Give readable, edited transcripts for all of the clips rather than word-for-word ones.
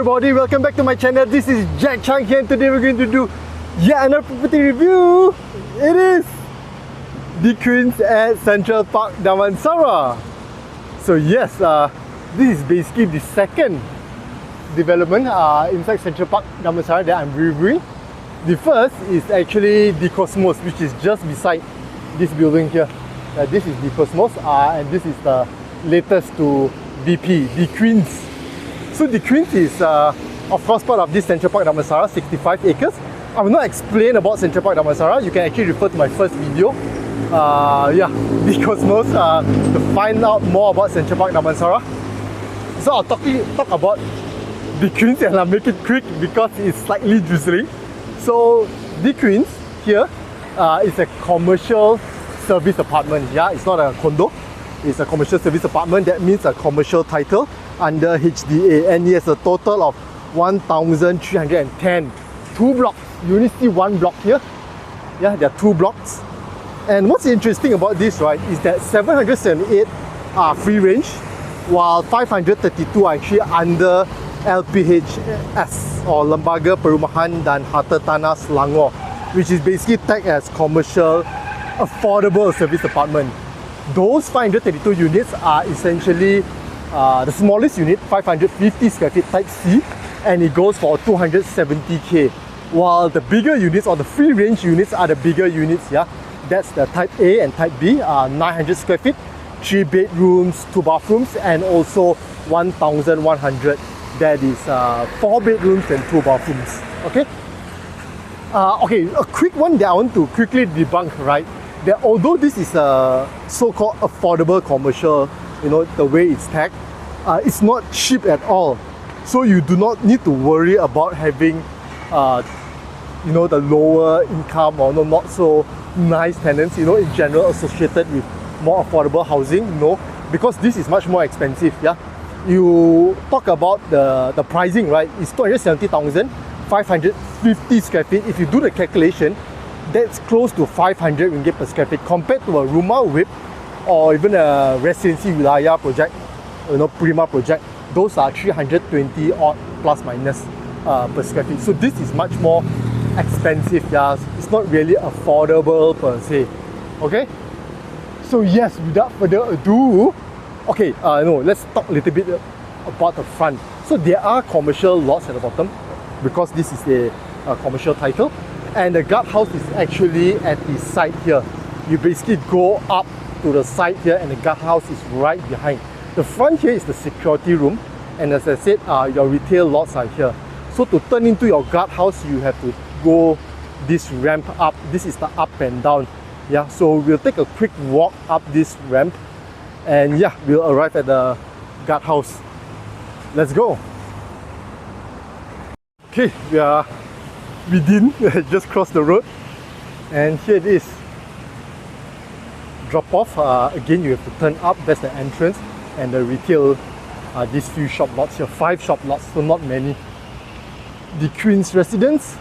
everybody, welcome back to my channel. This is Jack Chang here and today we're going to do yet another property review. It is the Queens at Central Park Damansara. So yes, this is basically the second development inside Central Park Damansara that I'm reviewing. The first is actually the Cosmos, which is just beside this building here. This is the Cosmos and this is the latest to BP, the Queens. So the Queens is of course part of this Central Park Damansara, 65 acres. I will not explain about Central Park Damansara. You can actually refer to my first video. The Cosmos to find out more about Central Park Damansara. So I'll talk about the Queens and I'll make it quick because it's slightly drizzly. So the Queens here is a commercial service apartment. Yeah, it's not a condo. It's a commercial service apartment. That means a commercial title under HDA, and he has a total of 1,310. 2 blocks. You only see one block here. Yeah, there are 2 blocks. And what's interesting about this, right, is that 778 are free range, while 532 are actually under LPHS or Lembaga Perumahan dan Harta Tanah Selangor, which is basically tagged as commercial affordable service apartment. Those 532 units are essentially the smallest unit, 550 square feet type C, and it goes for 270k. While the bigger units or the free range units are the bigger units, yeah. That's the type A and type B, 900 square feet, 3 bedrooms, 2 bathrooms, and also 1,100. That is 4 bedrooms and 2 bathrooms. Okay. Okay, a quick one that I want to quickly debunk, right? That although this is a so-called affordable commercial, you know, the way it's tagged, it's not cheap at all. So you do not need to worry about having, you know, the lower income or no, not so nice tenants, you know, in general associated with more affordable housing. No, because this is much more expensive. Yeah, you talk about the pricing, right? It's 270,000, 550 square feet. If you do the calculation, that's close to 500 ringgit per square feet compared to a Rumah Whip or even a Residency Wilayah project, you know, Prima project. Those are 320 odd plus minus per square feet. So this is much more expensive. Yeah, it's not really affordable per se. Okay. So yes, without further ado, okay, no, let's talk a little bit about the front. So there are commercial lots at the bottom because this is a commercial title. And the guardhouse is actually at the side here. You basically go up to the side here and the guardhouse is right behind. The front here is the security room, and as I said, your retail lots are here. So to turn into your guardhouse, you have to go this ramp up. This is the up and down. Yeah, so we'll take a quick walk up this ramp and yeah, we'll arrive at the guardhouse. Let's go. Okay, we are within, just crossed the road, and here it is. Drop off, again you have to turn up, that's the entrance, and the retail, these few shop lots here, 5 shop lots, so not many. The Queen's residence,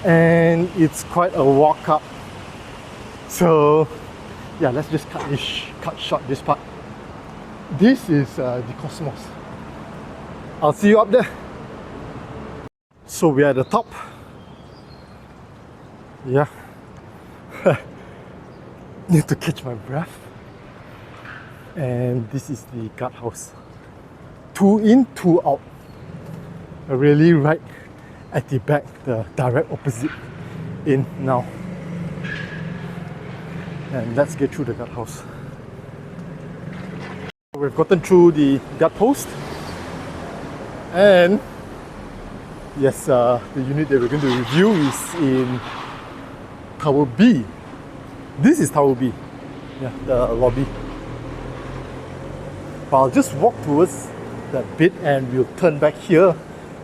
and it's quite a walk up. So yeah, let's just cut short this part. This is the Cosmos. I'll see you up there. So we're at the top. Yeah. Need to catch my breath. And this is the guardhouse. 2 in, 2 out. Really right at the back, the direct opposite in now. And let's get through the guardhouse. We've gotten through the guard post. And yes, the unit that we're going to review is in Tower B. This is Tower B, yeah, the lobby. But I'll just walk towards that bit and we'll turn back here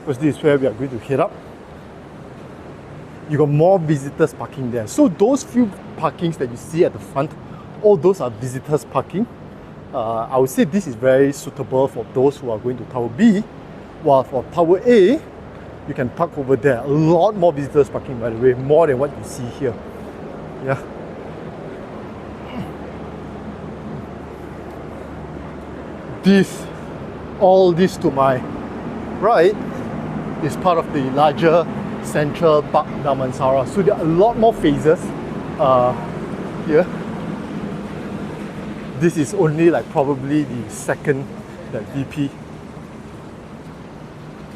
because this is where we are going to head up. You got more visitors parking there. So those few parkings that you see at the front, all those are visitors parking. I would say this is very suitable for those who are going to Tower B, while for Tower A, you can park over there. A lot more visitors parking, by the way, more than what you see here. Yeah. All this to my right is part of the larger Central Park Damansara. So there are a lot more phases here. This is only like probably the second VP.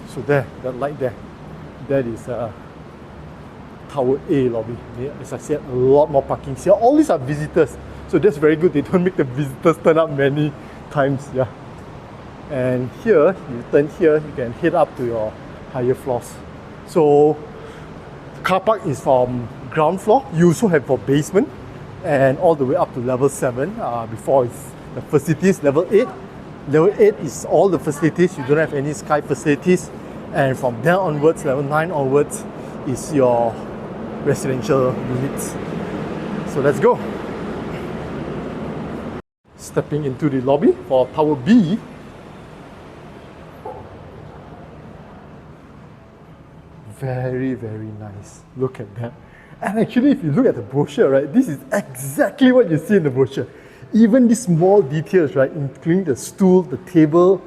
So there, that light there, that is Tower A lobby. As I said, a lot more parking here. All these are visitors, so that's very good. They don't make the visitors turn up many times. Yeah. And here, you turn here, you can head up to your higher floors. So car park is from ground floor. You also have for basement and all the way up to level 7 before it's the facilities. Level 8 is all the facilities. You don't have any sky facilities, and from there onwards, level 9 onwards is your residential units. So let's go. Stepping into the lobby for Tower B. Very, very nice. Look at that. And actually, if you look at the brochure, right, this is exactly what you see in the brochure. Even these small details, right, including the stool, the table,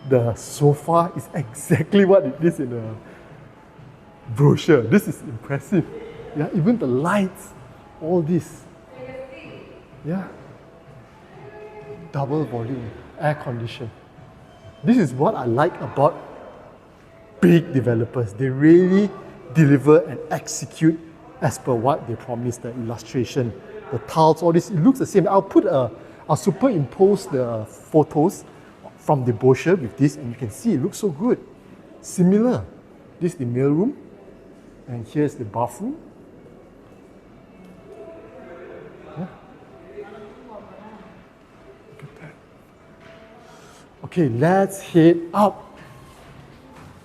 the sofa, is exactly what it is in the brochure. This is impressive. Yeah, even the lights, all this. Yeah. Double volume, air condition. This is what I like about big developers. They really deliver and execute as per what they promise. The illustration, the tiles, all this, it looks the same. I'll superimpose the photos from the brochure with this, and you can see it looks so good. Similar. This is the mail room, and here's the bathroom. Yeah. Look at that. Okay, let's head up.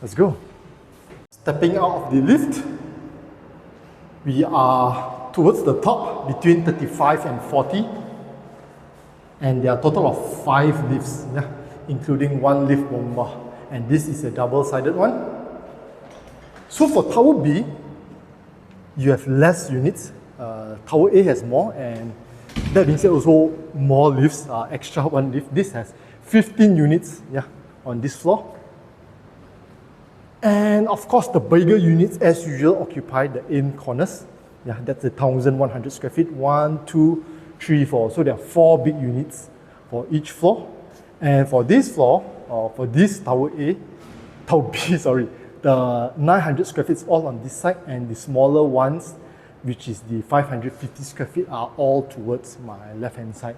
Let's go. Stepping out of the lift, we are towards the top between 35 and 40. And there are a total of 5 lifts, yeah, including 1 lift bomba. And this is a double-sided one. So for Tower B, you have less units. Tower A has more, and that being said, also more lifts, extra 1 lift. This has 15 units, yeah, on this floor. And of course, the bigger units, as usual, occupy the end corners. Yeah, that's 1,100 square feet. 1, 2, 3, 4. So there are 4 big units for each floor. And for this floor, or for this Tower B, sorry, the 900 square feet is all on this side, and the smaller ones, which is the 550 square feet, are all towards my left-hand side.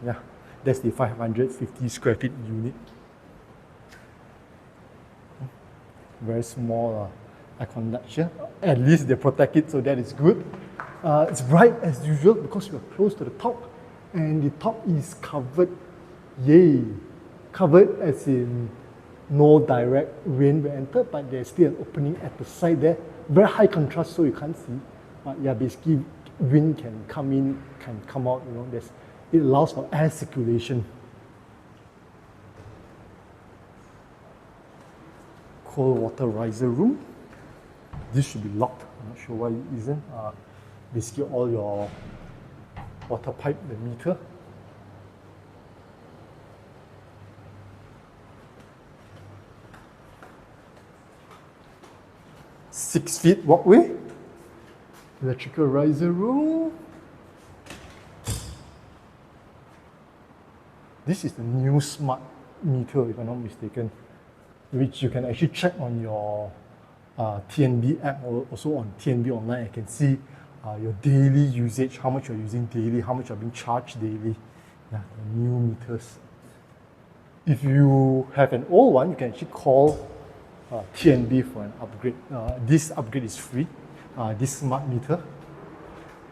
Yeah, that's the 550 square feet unit. Very small air conduction. At least they protect it, so that is good. It's bright as usual because we are close to the top, and the top is covered. Yay! Covered as in no direct rain will enter, but there's still an opening at the side there. Very high contrast, so you can't see. But yeah, basically wind can come in, can come out. You know, it allows for air circulation. Cold water riser room. This should be locked. I'm not sure why it isn't. Basically all your water pipe, the meter. Six-feet walkway. Electrical riser room. This is the new smart meter, if I'm not mistaken, which you can actually check on your TNB app, or also on TNB online. You can see your daily usage, how much you're using daily, how much you're being charged daily. Yeah, the new meters. If you have an old one, you can actually call TNB for an upgrade. This upgrade is free, this smart meter.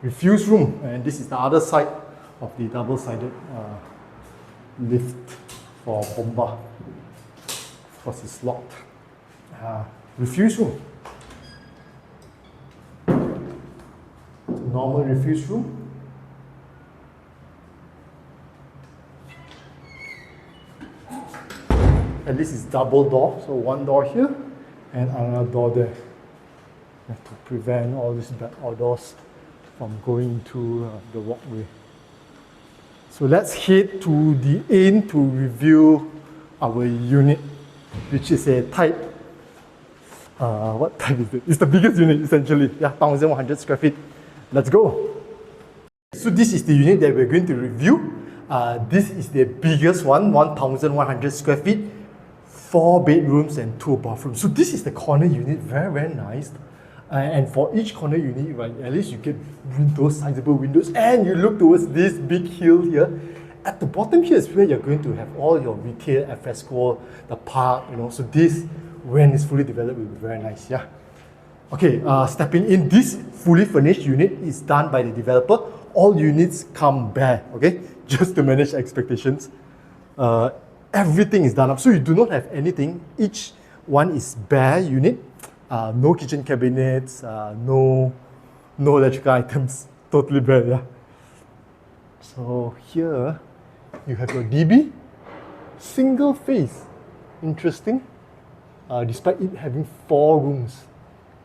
Refuse room, and this is the other side of the double-sided lift for bomba. Of course, it's locked. Refuse room. Normal refuse room. And this is double door, so one door here and another door there, to prevent all these bad odors from going into the walkway. So let's head to the end to review our unit, which is a type What type is it? It's the biggest unit essentially. Yeah, 1,100 square feet. Let's go. So this is the unit that we're going to review. This is the biggest one, 1,100 square feet, 4 bedrooms and 2 bathrooms. So this is the corner unit, very, very nice. And for each corner unit, right, at least you get windows, sizable windows, and you look towards this big hill here. At the bottom here is where you're going to have all your retail, al fresco, the park, you know. So this, when it's fully developed, will be very nice, yeah. Okay, stepping in, this fully furnished unit is done by the developer. All units come bare, okay? Just to manage expectations. Everything is done up, so you do not have anything. Each one is bare unit. No kitchen cabinets, no electrical items, totally bare, yeah. So here, you have your DB, single phase, interesting, despite it having 4 rooms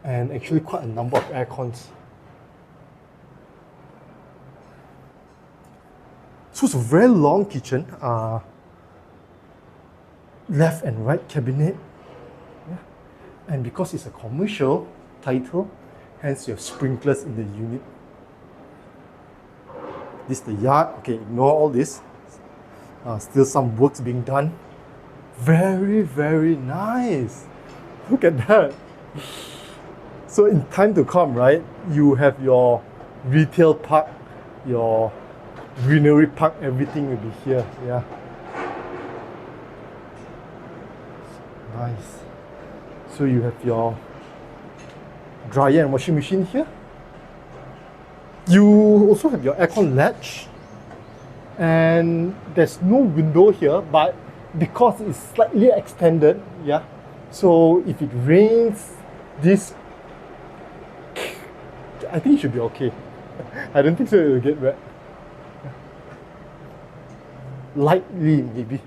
and actually quite a number of air cons. So it's a very long kitchen, left and right cabinet, yeah. And because it's a commercial title, hence you have sprinklers in the unit. This is the yard. Okay, ignore all this. Still some works being done. Very, very nice. Look at that. So in time to come, right, you have your retail park, your greenery park, everything will be here, yeah. Nice. So you have your dryer and washing machine here. You also have your aircon latch, and there's no window here, but because it's slightly extended, yeah, so if it rains, this, I think it should be okay. I don't think so it will get wet. Lightly maybe.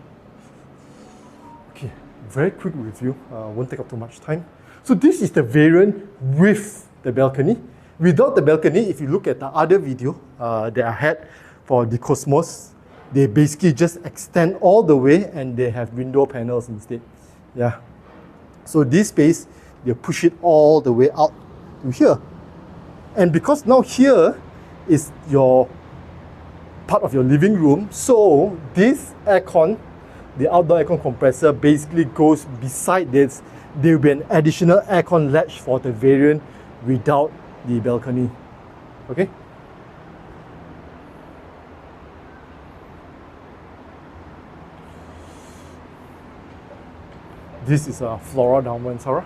Okay, very quick review, won't take up too much time. So this is the variant with the balcony. Without the balcony, if you look at the other video that I had for the Cosmos, they basically just extend all the way and they have window panels instead. Yeah. So this space, they push it all the way out to here. And because now here is your part of your living room, so this aircon, the outdoor aircon compressor, basically goes beside this. There will be an additional aircon latch for the variant without the balcony. Okay. This is a Flora Damansara,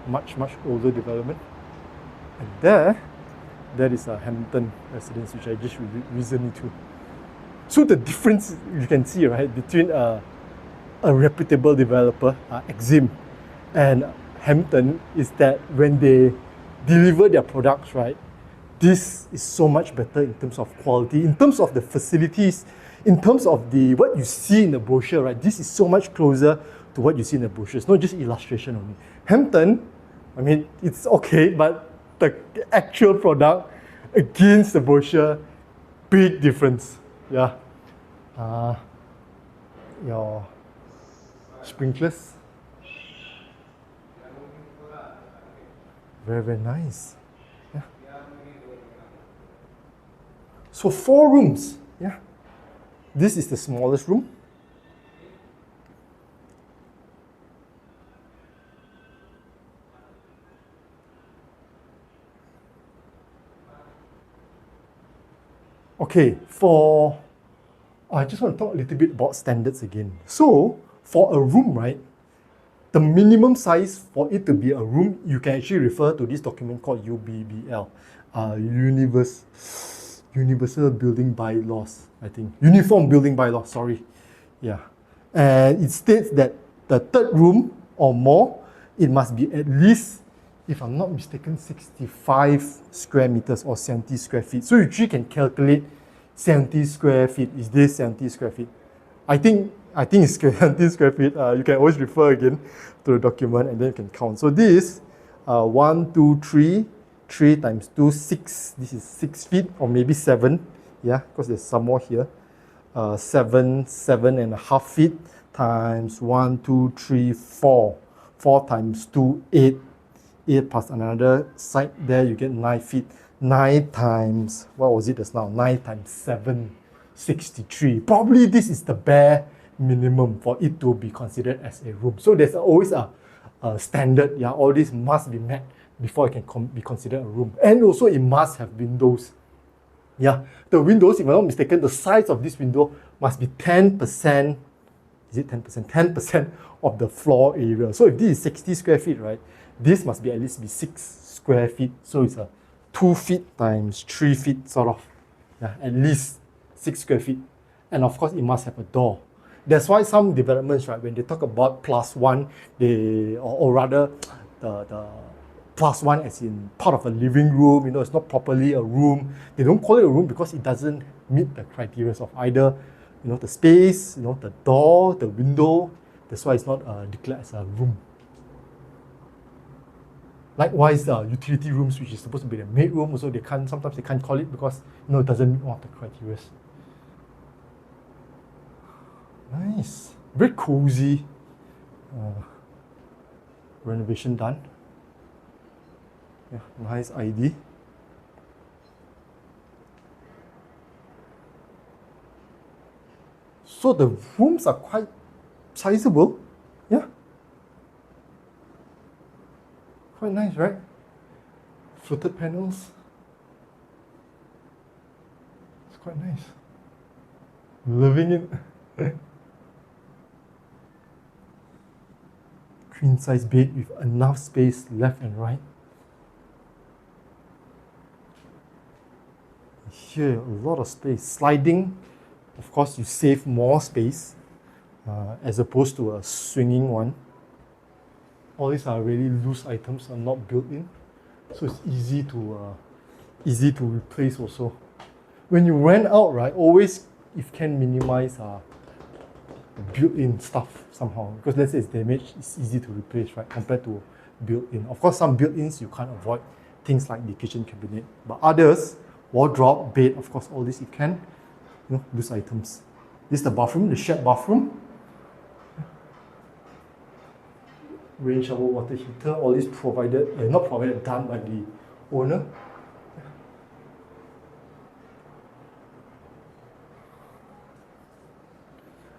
much older development. And that is a Hampton residence, which I just recently to. So the difference you can see, right, between a reputable developer, Exim, and Hampton is that when they deliver their products, right, this is so much better in terms of quality, in terms of the facilities, in terms of the what you see in the brochure, right, this is so much closer to what you see in the brochure. It's not just illustration only. Hampton, I mean, it's okay, but the actual product against the brochure, big difference. Yeah. Your sprinklers. Very, very nice. Yeah. So 4 rooms. Yeah. This is the smallest room. Okay, I just want to talk a little bit about standards again. So, for a room, right, the minimum size for it to be a room, you can actually refer to this document called UBBL, Universal Building Bylaws, I think. Uniform Building Bylaws, sorry. Yeah. And it states that the third room or more, it must be at least, if I'm not mistaken, 65 square meters or 70 square feet. So you actually can calculate 70 square feet. Is this 70 square feet? I think it's 70 square feet. You can always refer again to the document and then you can count. So this, 1, 2, 3, 3 times 2, 6. This is 6 feet or maybe 7. Yeah, because there's some more here. 7.5 feet times 1, 2, 3, 4. 4 times 2, 8. 8 plus another side there, you get 9 feet. 9 times, what was it just now? 9 times 7, 63. Probably this is the bare minimum for it to be considered as a room. So there's always a standard, yeah, all this must be met before it can be considered a room. And also it must have windows. Yeah, the windows, if I'm not mistaken, the size of this window must be 10%, is it 10%? 10% of the floor area. So if this is 60 square feet, right, this must be at least be 6 square feet. So it's a 2 feet times 3 feet sort of, yeah, at least 6 square feet. And of course, it must have a door. That's why some developments, right, when they talk about +1, or rather the +1 as in part of a living room, you know, it's not properly a room. They don't call it a room because it doesn't meet the criteria of either, you know, the space, you know, the door, the window. That's why it's not declared as a room. Likewise, the utility rooms, which is supposed to be the maid room, also sometimes they can't call it because, you know, it doesn't meet one of the criteria. Nice, very cozy. Renovation done. Yeah, nice ID. So the rooms are quite sizable. Yeah. Quite nice, right? Fluted panels. It's quite nice. Loving it. Queen size bed with enough space left and right. Here, a lot of space. Sliding, of course, you save more space as opposed to a swinging one. All these are really loose items, are not built in, so it's easy to replace also. When you rent out, right, always, if can, minimize built-in stuff somehow, because let's say it's damaged, it's easy to replace, right, compared to built-in. Of course, some built-ins you can't avoid, things like the kitchen cabinet, but others, wardrobe, bed, of course, all this you can, you know, loose items. This is the bathroom, the shared bathroom. Rain shower water heater, all this provided, not provided, done by the owner.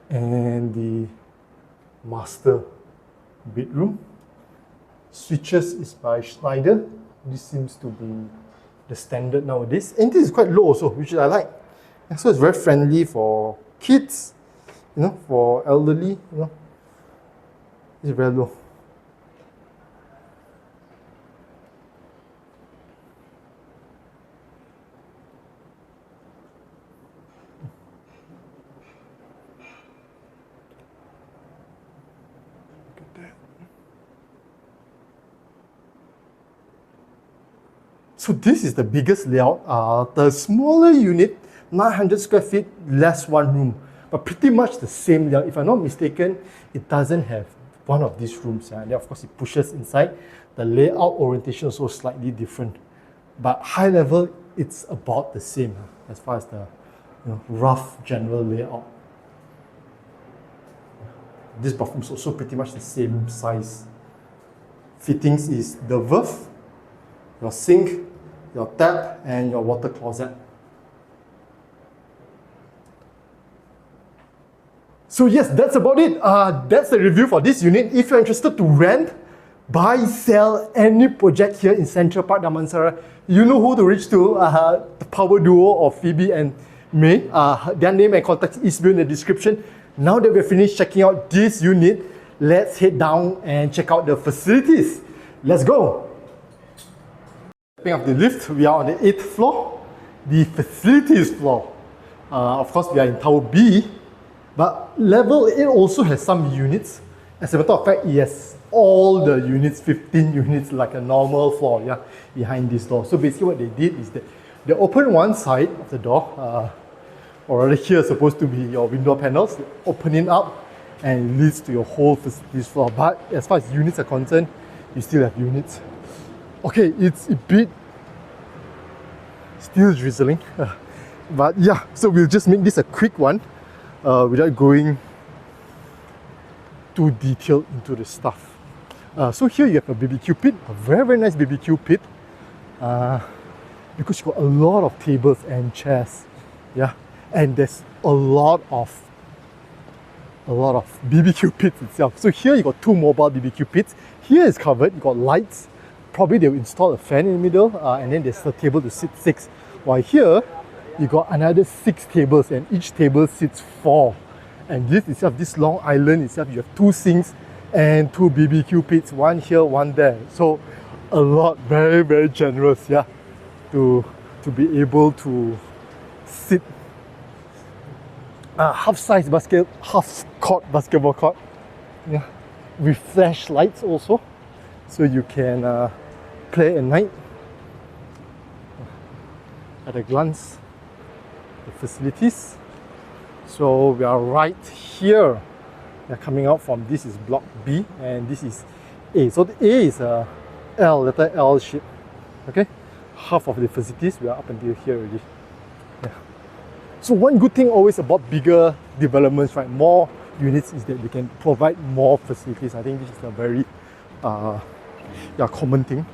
And the master bedroom. Switches is by Schneider. This seems to be the standard nowadays. And this is quite low also, which I like. And so it's very friendly for kids, you know, for elderly, you know. It's very low. So this is the biggest layout. The smaller unit, 900 square feet, less one room, but pretty much the same layout. If I'm not mistaken, it doesn't have one of these rooms. And then of course it pushes inside. The layout orientation is also slightly different, but high level, it's about the same as far as the rough general layout. This bathroom is also pretty much the same size. Fittings is the verve, your sink, your tap, and your water closet. So yes, that's about it. That's the review for this unit. If you're interested to rent, buy, sell any project here in Central Park, Damansara, you know who to reach to, the power duo of Phoebe and May. Their name and contact is below in the description. Now that we're finished checking out this unit, let's head down and check out the facilities. Let's go! Stepping up the lift, we are on the 8th floor, the facilities floor. Of course, we are in Tower B, but level 8 also has some units. As a matter of fact, it has all the units, 15 units, like a normal floor, yeah, behind this door. So basically what they did is that they opened one side of the door, or rather here is supposed to be your window panels, opening up and it leads to your whole facilities floor. But as far as units are concerned, you still have units. Okay, it's a bit still drizzling, but yeah, so we'll just make this a quick one without going too detailed into the stuff. So here you have a BBQ pit, a very, very nice BBQ pit. Because you got a lot of tables and chairs. Yeah. And there's a lot of BBQ pits itself. So here you got two mobile BBQ pits. Here is covered, you got lights. Probably they'll install a fan in the middle, and then there's a table to sit 6. While here, you got another 6 tables, and each table sits 4. And this itself, this long island itself, you have 2 sinks and 2 BBQ pits, one here, one there. So a lot, very, very generous, yeah, to be able to sit half-size half-court basketball court, yeah, with flashlights also, so you can play at night. At a glance, the facilities. So we are right here. They're coming out from, this is block B and this is A. So the A is a L, letter L shape. Okay, half of the facilities we are up until here already. Yeah. So one good thing always about bigger developments, right, more units, is that they can provide more facilities. I think this is a very common thing.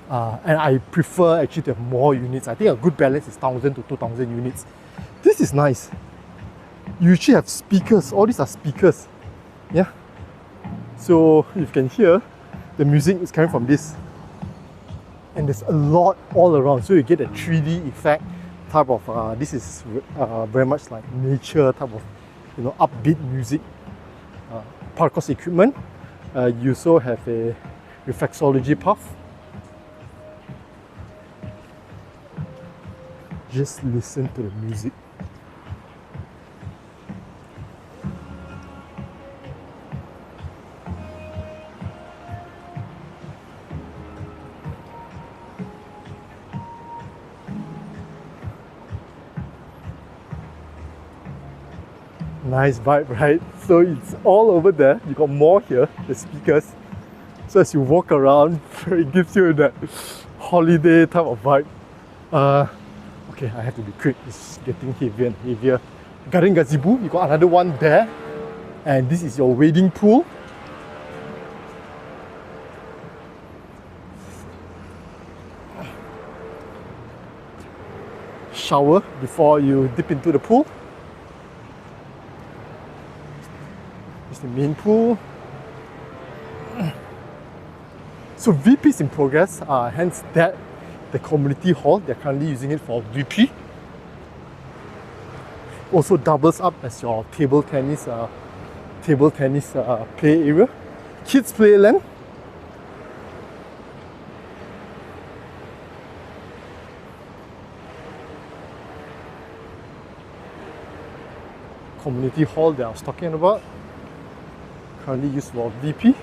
And I prefer actually to have more units. I think a good balance is 1,000 to 2,000 units. This is nice. You actually have speakers. All these are speakers. Yeah. So you can hear the music is coming from this. And there's a lot all around. So you get a 3D effect type of, this is very much like nature type of, upbeat music. Parkos equipment. You also have a reflexology puff. Just listen to the music. Nice vibe, right? So it's all over there. You got more here, the speakers. So as you walk around, it gives you that holiday type of vibe. Okay, I have to be quick. It's getting heavier and heavier. Garden gazebo, you got another one there. And this is your wading pool. Shower before you dip into the pool. It's the main pool. So VP is in progress, hence that the community hall, they're currently using it for VP. Also doubles up as your table tennis play area. Kids play land. Community hall that I was talking about, currently used for VP.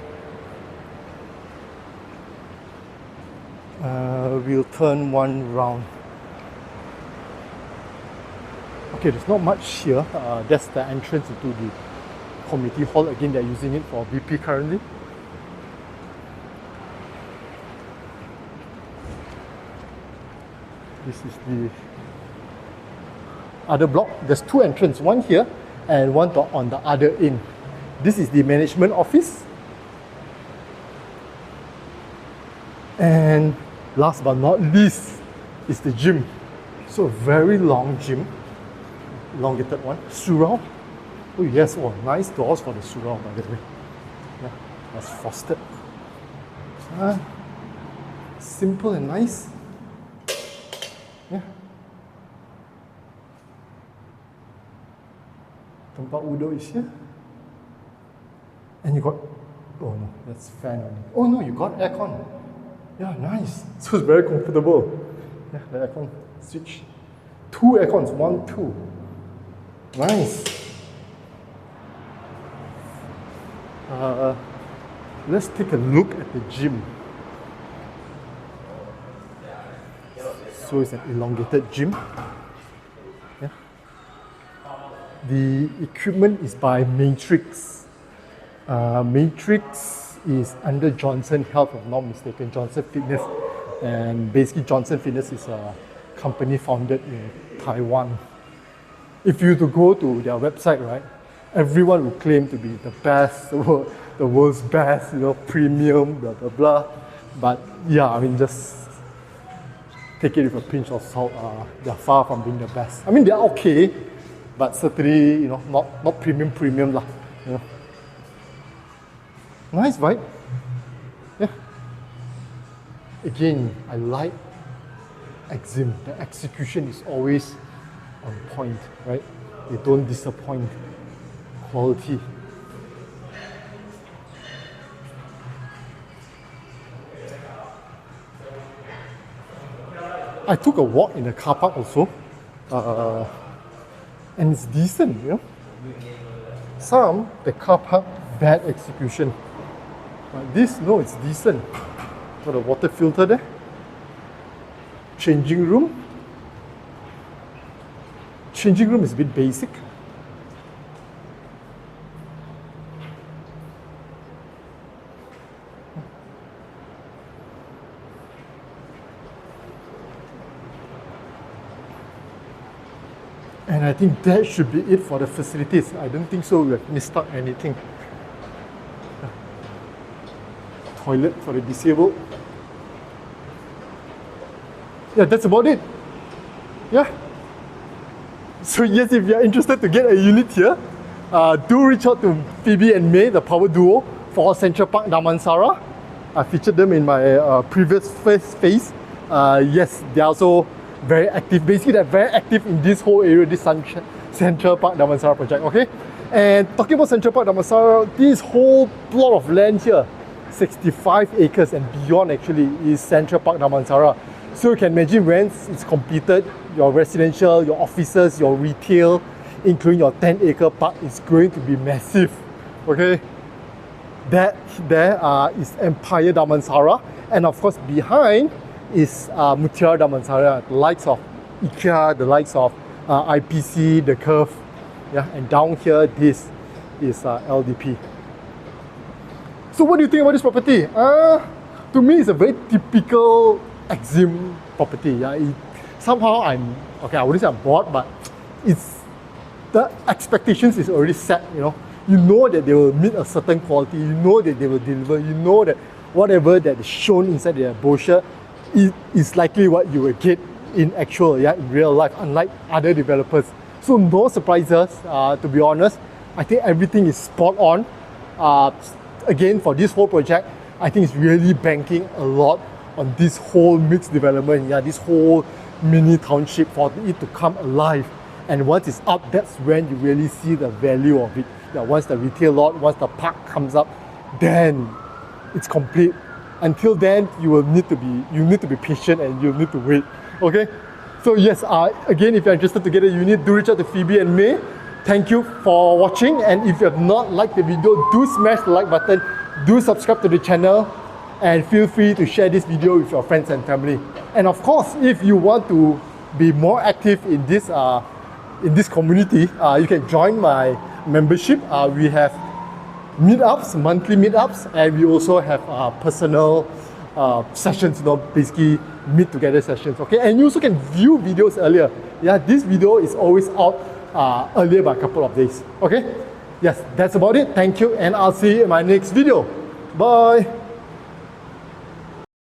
We'll turn one round. Okay, there's not much here. That's the entrance into the community hall. Again, they're using it for VP currently. This is the other block. There's 2 entrances, one here and one on the other end. This is the management office. And last but not least is the gym. So a very long gym, elongated one. Surround. Oh yes, oh nice doors for the surround, by the way. Yeah, that's frosted. Simple and nice. Yeah. Tempat wuduk is here. And you got, oh no, that's fan only. Oh no, you got aircon. Yeah, nice. So it's very comfortable. Yeah, the aircon switch. 2 aircons, 1, 2. Nice. Let's take a look at the gym. So it's an elongated gym. Yeah. The equipment is by Matrix. Matrix is under Johnson Health, if I'm not mistaken, Johnson Fitness. And basically Johnson Fitness is a company founded in Taiwan. If you to go to their website, right, everyone will claim to be the best, the world's best, you know, premium, blah blah blah. But yeah, I mean, just take it with a pinch of salt. They're far from being the best. I mean, they're okay, but certainly, you know, not premium lah. You know. Nice, right? Yeah. Again, I like Exim. The execution is always on point, right? They don't disappoint. Quality. I took a walk in the car park also, and it's decent, you know. Some, the car park, bad execution. But this, no, it's decent. Got a water filter there. Changing room. Changing room is a bit basic. And I think that should be it for the facilities. I don't think so we have missed out anything. Toilet for the disabled. Yeah, that's about it. Yeah. So yes, if you're interested to get a unit here, do reach out to Phoebe and May, the power duo for Central Park Damansara. I featured them in my previous phase. Yes, they're also very active. Basically, they're very active in this whole area, this Central Park Damansara project, okay? And talking about Central Park Damansara, this whole plot of land here, 65 acres and beyond actually, is Central Park Damansara. So you can imagine once it's completed, your residential, your offices, your retail, including your 10-acre park, is going to be massive, okay? That there is Empire Damansara, and of course behind is Mutiara Damansara, the likes of IKEA, the likes of IPC, the Curve, yeah, and down here this is LDP. So what do you think about this property? To me, it's a very typical Exim property. Yeah, somehow I wouldn't say I'm bored, but it's the expectations is already set. You know that they will meet a certain quality. You know that they will deliver. You know that whatever that is shown inside their brochure is likely what you will get in actual, in real life, unlike other developers. So no surprises, to be honest. I think everything is spot on. Again, for this whole project, I think it's really banking a lot on this whole mixed development, this whole mini township, for it to come alive. And once it's up, that's when you really see the value of it. Once the retail lot, once the park comes up, then it's complete. Until then, you need to be patient and you'll need to wait. Okay? So yes, again, if you're interested to get a unit, do reach out to Phoebe and May. Thank you for watching, and if you have not liked the video, do smash the like button, do subscribe to the channel, and feel free to share this video with your friends and family. And of course, if you want to be more active in this community, you can join my membership. We have meetups, monthly meetups, and we also have personal sessions, basically meet together sessions, okay? And you also can view videos earlier. This video is always out earlier by a couple of days, okay? Yes, that's about it. Thank you, and I'll see you in my next video. Bye.